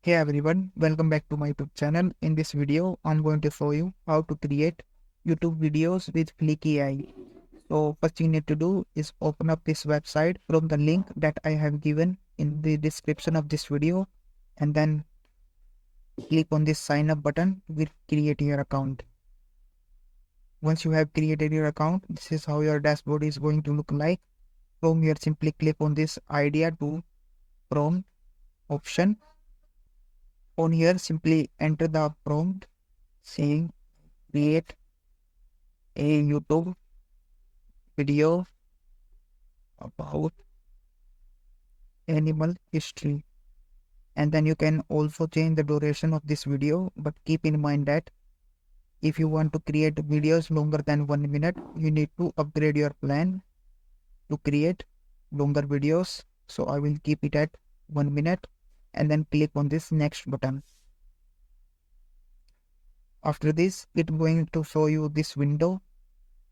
Hey everyone, welcome back to my YouTube channel. In this video, I'm going to show you how to create YouTube videos with Fliki AI. So first you need to do is open up this website from the link that I have given in the description of this video, and then click on this sign up button to create your account. Once you have created your account, this is how your dashboard is going to look like. From here, simply click on this idea to prompt option. On here, simply enter the prompt saying create a YouTube video about animal history, and then you can also change the duration of this video, but keep in mind that if you want to create videos longer than 1 minute, you need to upgrade your plan to create longer videos. So I will keep it at 1 minute and then click on this next button. After this, it's going to show you this window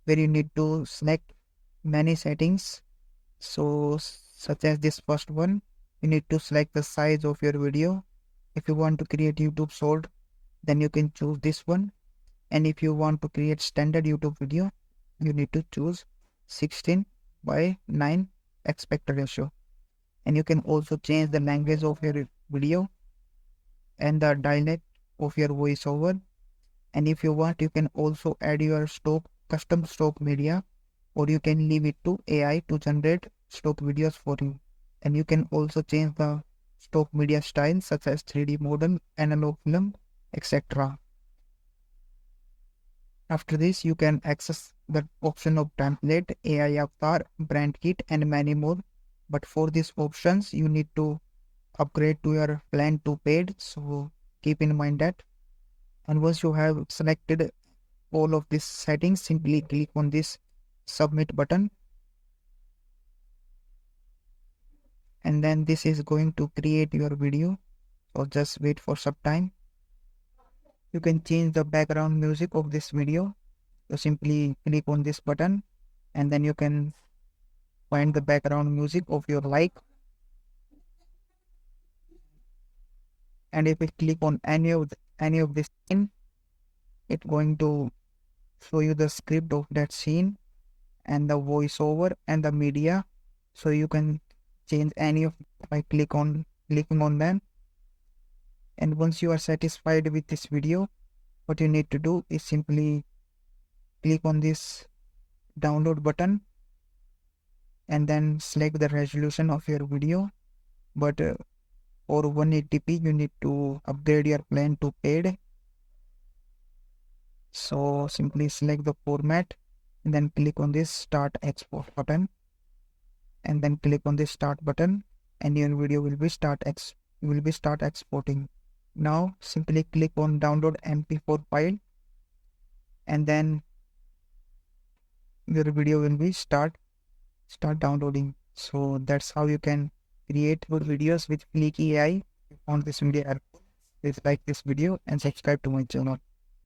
where you need to select many settings. So such as this first one, you need to select the size of your video. If you want to create YouTube short, then you can choose this one. And if you want to create standard YouTube video, you need to choose 16:9 aspect ratio. And you can also change the language of your video and the dialect of your voiceover. And if you want, you can also add your custom stock media, or you can leave it to AI to generate stock videos for you. And you can also change the stock media style such as 3D model, analog film, etc. After this, you can access the option of template, AI avatar, brand kit, and many more. But for these options, you need to upgrade to your plan to paid. So keep in mind that. And once you have selected all of these settings, simply click on this submit button, and then this is going to create your video. So just wait for some time. You can change the background music of this video. So simply click on this button, and then you can find the background music of your like. And if you click on any of this scene, it's going to show you the script of that scene and the voiceover and the media. So you can change any of by clicking on them. And once you are satisfied with this video, what you need to do is simply click on this download button and then select the resolution of your video. But for 180p, you need to upgrade your plan to paid. So simply select the format and then click on this start export button, and then click on this start button, and your video will be start exporting. Now simply click on download MP4 file, and then your video will be start downloading. So that's how you can create good videos with Fliki AI. If you found this video helpful, please like this video and subscribe to my channel.